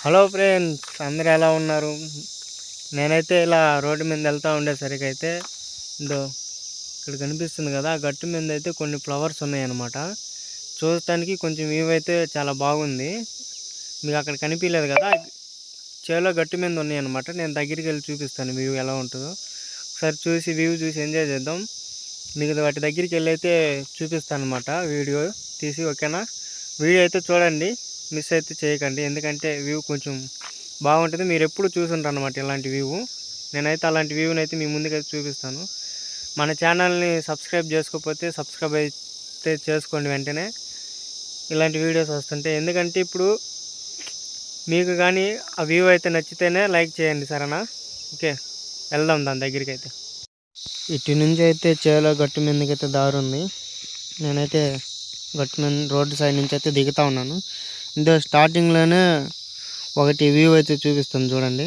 Hello friends, అందరు ఎలా ఉన్నారు? నేనైతే ఇలా రోడ్డు మీద వెళ్తూ ఉండేసరికి అయితే ఇదో ఇక్కడ కనిపిస్తుంది కదా, ఆ గట్టు మీద అయితే కొన్ని ఫ్లవర్స్ ఉన్నాయన్నమాట. చూడటానికి కొంచెం వ్యూ అయితే చాలా బాగుంది. మీకు అక్కడ కనిపించలేదు కదా, చేలో గట్టు మీద ఉన్నాయన్నమాట. నేను దగ్గరికి వెళ్ళి చూపిస్తాను వ్యూ ఎలా ఉంటుందో. ఒకసారి చూసి వ్యూ చూసి ఎంజాయ్ చేద్దాం. మీకు వాటి దగ్గరికి వెళ్ళి అయితే చూపిస్తాను అనమాట, వీడియో తీసి. ఓకేనా? వీడియో అయితే చూడండి, మిస్ అయితే చేయకండి. ఎందుకంటే వ్యూ కొంచెం బాగుంటుంది. మీరు ఎప్పుడు చూసుంటారు అనమాట ఇలాంటి వ్యూ. నేనైతే అలాంటి వ్యూని అయితే మీ ముందుకైతే చూపిస్తాను. మన ఛానల్ని సబ్స్క్రైబ్ చేసుకోకపోతే సబ్స్క్రైబ్ అయితే చేసుకోండి వెంటనే, ఇలాంటి వీడియోస్ వస్తుంటాయి. ఎందుకంటే ఇప్పుడు మీకు కానీ ఆ వ్యూ అయితే నచ్చితేనే లైక్ చేయండి, సరేనా? ఓకే, వెళ్దాం దాని దగ్గరికి అయితే. ఇటు నుంచి అయితే చేలో గట్టు మీదకైతే దారి ఉంది. నేనైతే గట్టు మీద రోడ్డు సైడ్ నుంచి అయితే దిగుతూ ఉన్నాను. ఇందులో స్టార్టింగ్లోనే ఒకటి వ్యూ అయితే చూపిస్తాను చూడండి.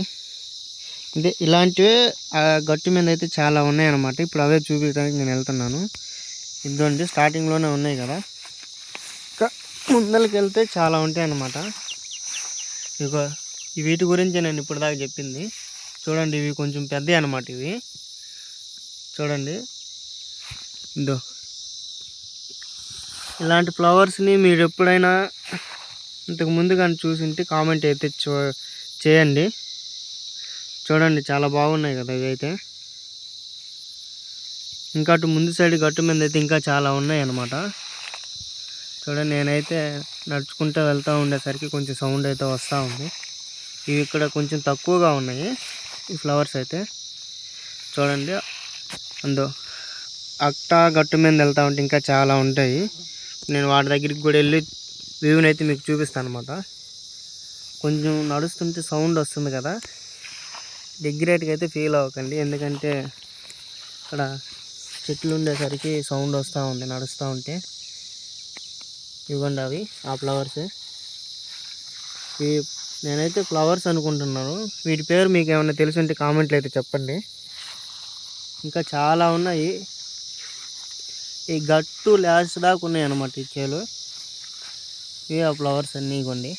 ఇదే ఇలాంటివే ఆ గట్టు మీద అయితే చాలా ఉన్నాయన్నమాట. ఇప్పుడు అవే చూపించడానికి నేను వెళ్తున్నాను. ఇదండి స్టార్టింగ్లోనే ఉన్నాయి కదా, ఇంకా ముందరికి వెళ్తే చాలా ఉంటాయి అన్నమాట. ఇక వీటి గురించి నేను ఇప్పుడు దాకా చెప్పింది. చూడండి, ఇవి కొంచెం పెద్దవి అన్నమాట. ఇవి చూడండి, ఇదో ఇలాంటి ఫ్లవర్స్ని మీరు ఎప్పుడైనా ఇంతకు ముందు కానీ చూసింటే కామెంట్ అయితే చేయండి. చూడండి, చాలా బాగున్నాయి కదా ఇవి అయితే. ఇంకా అటు ముందు సైడ్ గట్టు మీద అయితే ఇంకా చాలా ఉన్నాయి అన్నమాట. చూడండి, నేనైతే నడుచుకుంటూ వెళ్తూ ఉండేసరికి కొంచెం సౌండ్ అయితే వస్తూ ఉంది. ఇవి ఇక్కడ కొంచెం తక్కువగా ఉన్నాయి ఈ ఫ్లవర్స్ అయితే. చూడండి, అందో అట్టా గట్టు మీద వెళ్తూ ఉంటే ఇంకా చాలా ఉంటాయి. నేను వాటి దగ్గరికి కూడా వెళ్ళి వ్యూని అయితే మీకు చూపిస్తాను అనమాట. కొంచెం నడుస్తుంటే సౌండ్ వస్తుంది కదా, దగ్గరేట్గా అయితే ఫీల్ అవ్వకండి. ఎందుకంటే ఇక్కడ చెట్లు ఉండేసరికి సౌండ్ వస్తూ ఉంది నడుస్తూ ఉంటే. ఇవ్వండి అవి ఆ ఫ్లవర్స్. నేనైతే ఫ్లవర్స్ అనుకుంటున్నాను. వీటి పేరు మీకు ఏమైనా తెలుసుంటే కామెంట్లు అయితే చెప్పండి. ఇంకా చాలా ఉన్నాయి. ఈ గట్టు లాస్ట్ దాకా ఉన్నాయి అన్నమాట ఈ చేలు. ఇవి ఆ ఫ్లవర్స్ అన్నీ. ఇవ్వండి,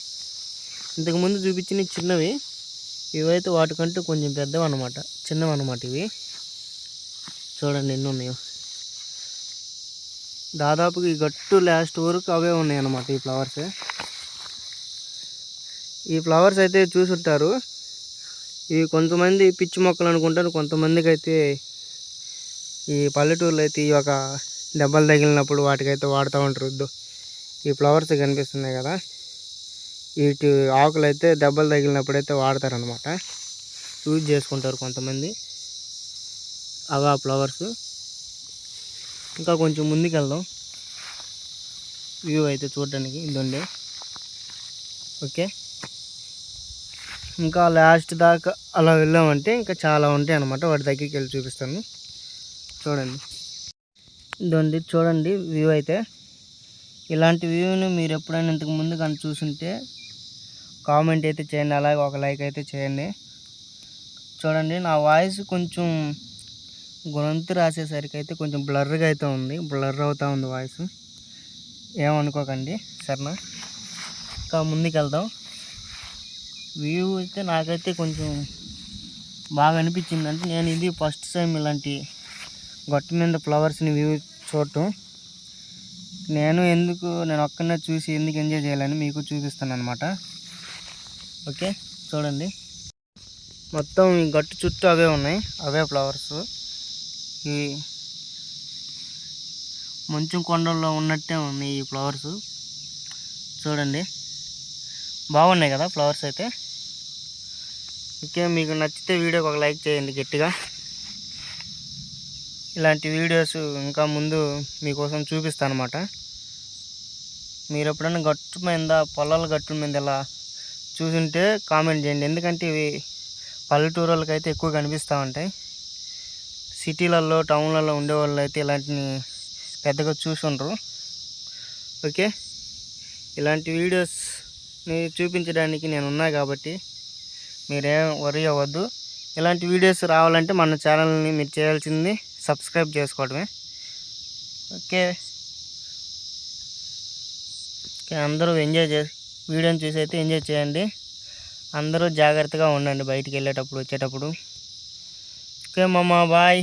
ఇంతకుముందు చూపించిన చిన్నవి, ఇవైతే వాటికంటే కొంచెం పెద్దవి అనమాట, చిన్నవి అనమాట ఇవి. చూడండి ఎన్ని ఉన్నాయో. దాదాపుగా ఈ గట్టు లాస్ట్ వరకు అవే ఉన్నాయి అన్నమాట ఈ ఫ్లవర్స్. ఈ ఫ్లవర్స్ అయితే చూసుంటారు. ఇవి కొంతమంది పిచ్చి మొక్కలు అనుకుంటారు, కొంతమందికి అయితే ఈ పల్లెటూరులో అయితే ఈ ఒక దెబ్బలు తగిలినప్పుడు వాటికైతే వాడుతూ ఉంటారు. ఈ ఫ్లవర్స్ కనిపిస్తున్నాయి కదా, వీటి ఆకులు అయితే దెబ్బలు తగిలినప్పుడు అయితే వాడతారనమాట, యూజ్ చేసుకుంటారు కొంతమంది. అవి ఆ ఫ్లవర్స్. ఇంకా కొంచెం ముందుకు వెళ్దాం వ్యూ అయితే చూడడానికి. ఇదండి, ఓకే. ఇంకా లాస్ట్ దాకా అలా వెళ్ళామంటే ఇంకా చాలా ఉంటాయి అన్నమాట. వాటి దగ్గరికి వెళ్ళి చూపిస్తాను. చూడండి, ఇదండి చూడండి వ్యూ అయితే. ఇలాంటి వ్యూని మీరు ఎప్పుడైనా ఇంతకు ముందు కానీ చూసుంటే కామెంట్ అయితే చేయండి, అలాగే ఒక లైక్ అయితే చేయండి. చూడండి, నా వాయిస్ కొంచెం గొంతు రాసేసరికి అయితే కొంచెం బ్లర్గా అయితే ఉంది, బ్లర్ అవుతూ ఉంది వాయిస్. ఏమనుకోకండి, సరేనా? ఇంకా ముందుకు వెళ్దాం. వ్యూ అయితే నాకైతే కొంచెం బాగా అనిపించింది. అంటే నేను ఇది ఫస్ట్ టైం ఇలాంటి గట్టు మీద ఫ్లవర్స్ని వ్యూ చూడటం. నేను ఒక్కనే చూసి ఎందుకు ఎంజాయ్ చేయాలని మీకు చూపిస్తాను అనమాట. ఓకే, చూడండి, మొత్తం ఈ గట్టు చుట్టూ అవే ఉన్నాయి, అవే ఫ్లవర్స్. ఈ మంచు కొండల్లో ఉన్నట్టే ఉన్నాయి ఈ ఫ్లవర్స్. చూడండి, బాగున్నాయి కదా ఫ్లవర్స్ అయితే. ఓకే, మీకు నచ్చితే వీడియోకి ఒక లైక్ చేయండి గట్టిగా. ఇలాంటి వీడియోస్ ఇంకా ముందు మీకోసం చూపిస్తాను అనమాట. మీరు ఎప్పుడైనా గట్టు మీద, పొలాల గట్టు మీద ఇలా చూసుంటే కామెంట్ చేయండి. ఎందుకంటే ఇవి పల్లెటూరు వాళ్ళకి అయితే ఎక్కువ కనిపిస్తూ ఉంటాయి. సిటీలలో, టౌన్లలో ఉండేవాళ్ళు అయితే ఇలాంటిని పెద్దగా చూసుండ్రు. ఓకే, ఇలాంటి వీడియోస్ని చూపించడానికి నేను ఉన్నా కాబట్టి మీరేం వరీ అవ్వద్దు. ఇలాంటి వీడియోస్ రావాలంటే మన ఛానల్ని మీరు చేయాల్సింది సబ్స్క్రైబ్ చేసుకోవడమే. ఓకే, అందరూ వీడియోని చూసి అయితే ఎంజాయ్ చేయండి. అందరూ జాగ్రత్తగా ఉండండి బయటికి వెళ్ళేటప్పుడు వచ్చేటప్పుడు. ఓకే మామ, బాయ్.